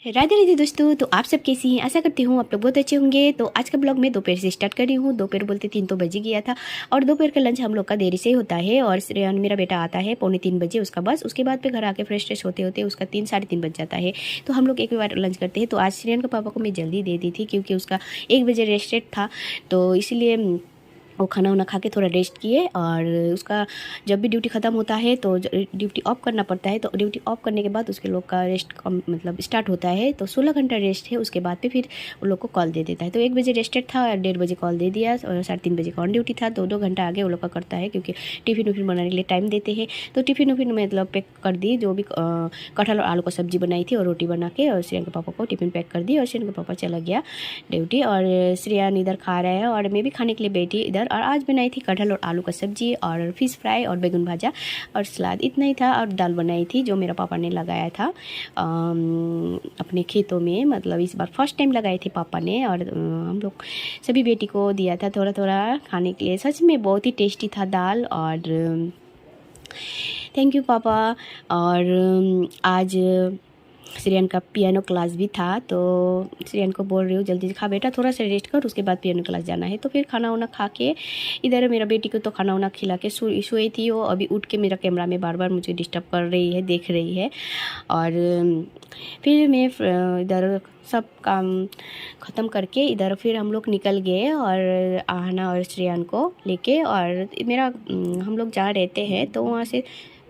राधे राधे दोस्तों, तो आप सब कैसी हैं? आशा करती हूँ आप लोग बहुत अच्छे होंगे। तो आज का ब्लॉग मैं दोपहर से स्टार्ट कर रही हूँ। दोपहर बोलते 3 तो बज ही गया था और दोपहर का लंच हम लोग का देरी से ही होता है। और श्रेयान मेरा बेटा आता है 2:45 बजे उसका बस, उसके बाद पे घर आके फ्रेश होते होते उसका 3 साढ़े 3 बज जाता है। तो हम लोग एक बार लंच करते हैं। तो आज श्रेयान के पापा को मैं जल्दी दे दी थी क्योंकि उसका 1 बजे रेस्टेड था, तो इसीलिए वो खाना वाना खा के थोड़ा रेस्ट किए। और उसका जब भी ड्यूटी ख़त्म होता है तो ड्यूटी ऑफ करना पड़ता है, तो ड्यूटी ऑफ करने के बाद उसके लोग का रेस्ट मतलब स्टार्ट होता है। तो 16 घंटा रेस्ट है, उसके बाद पे फिर उन लोग को कॉल दे देता है। तो 1 बजे रेस्टेड था और 1:30 बजे कॉल दे दिया और 3:30 बजे का ऑन ड्यूटी था। 2 घंटा आगे वो लोग का करता है क्योंकि टिफ़िन उफिन बनाने के लिए टाइम देते हैं। तो टिफ़िन उफिन मतलब पैक कर दी, जो भी कटहल और आलू का सब्जी बनाई थी और रोटी बना के, और श्रेयान के पापा को टिफ़िन पैक कर दी और श्रेयान के पापा चला गया ड्यूटी। और श्रेयान इधर खा रहा है और मैं भी खाने के लिए बैठी इधर। और आज बनाई थी कटहल और आलू का सब्जी और फिश फ्राई और बैगन भाजा और सलाद, इतना ही था। और दाल बनाई थी जो मेरा पापा ने लगाया था अपने खेतों में, मतलब इस बार फर्स्ट टाइम लगाए थे पापा ने। और हम लोग सभी बेटी को दिया था थोड़ा थोड़ा खाने के लिए। सच में बहुत ही टेस्टी था दाल। और थैंक यू पापा। और आज श्रेयान का पियानो क्लास भी था, तो श्रेयान को बोल रही हूँ जल्दी खा बेटा, थोड़ा सा रेस्ट कर, उसके बाद पियानो क्लास जाना है। तो फिर खाना वाना खा के इधर मेरा बेटी को तो खाना वाना खिला के सोई थी वो। अभी उठ के मेरा कैमरा में बार बार मुझे डिस्टर्ब कर रही है, देख रही है। और फिर मैं इधर सब काम ख़त्म करके इधर फिर हम लोग निकल गए और आहना और श्रेयान को लेके। और मेरा हम लोग जहाँ रहते हैं तो वहाँ से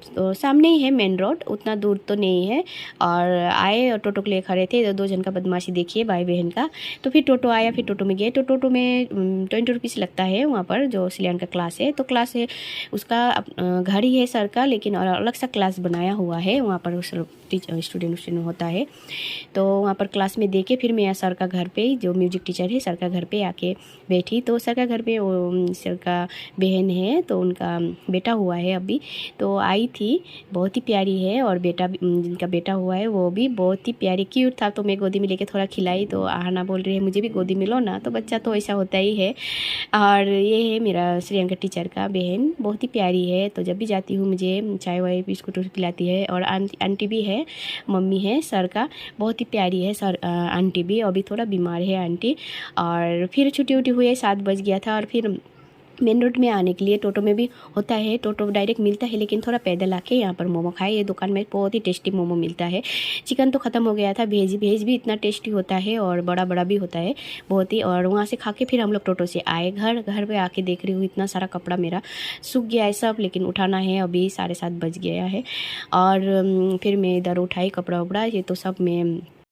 तो सामने ही है मेन रोड, उतना दूर तो नहीं है। और आए और टोटो के लिए खड़े थे, 2 जन का बदमाशी देखिए भाई बहन का। तो फिर टोटो आया, फिर टोटो में गए। तो टोटो में 20 रुपीज़ लगता है वहाँ पर, जो श्रेयान का क्लास है। तो क्लास है उसका घर ही है सर का, लेकिन और अलग सा क्लास बनाया हुआ है वहाँ पर, स्टूडेंट होता है। तो वहाँ पर क्लास में देके फिर मैं सर का घर पे, जो म्यूजिक टीचर है सर का घर पे आके बैठी। तो सर का घर पे वो सर का बहन है, तो उनका बेटा हुआ है अभी, तो आई थी, बहुत ही प्यारी है। और बेटा जिनका बेटा हुआ है वो भी बहुत ही प्यारी क्यूट था। तो मैं गोदी में लेके थोड़ा खिलाई, तो आहना बोल रही है मुझे भी गोदी में लो ना। तो बच्चा तो ऐसा होता ही है। और ये है मेरा श्रेयान का टीचर का बहन, बहुत ही प्यारी है। तो जब भी जाती हूँ मुझे चाय वाय बिस्कुट पिलाती है। और आंटी भी है, मम्मी है सर का, बहुत ही प्यारी है सर। आंटी भी अभी थोड़ा बीमार है आंटी। और फिर छुट्टी उटी हुई है, 7 बज गया था। और फिर मेन रोड में आने के लिए टोटो में भी होता है, टोटो डायरेक्ट मिलता है, लेकिन थोड़ा पैदल आके यहाँ पर मोमो खाए। ये दुकान में बहुत ही टेस्टी मोमो मिलता है। चिकन तो ख़त्म हो गया था, भेज भी इतना टेस्टी होता है और बड़ा बड़ा भी होता है बहुत ही। और वहाँ से खा के फिर हम लोग टोटो से आए घर पे आके देख रही हूँ इतना सारा कपड़ा मेरा सूख गया है सब, लेकिन उठाना है, अभी 7:30 बज गया है। और फिर मैं इधर उठाई कपड़ा उपड़ा, ये तो सब मैं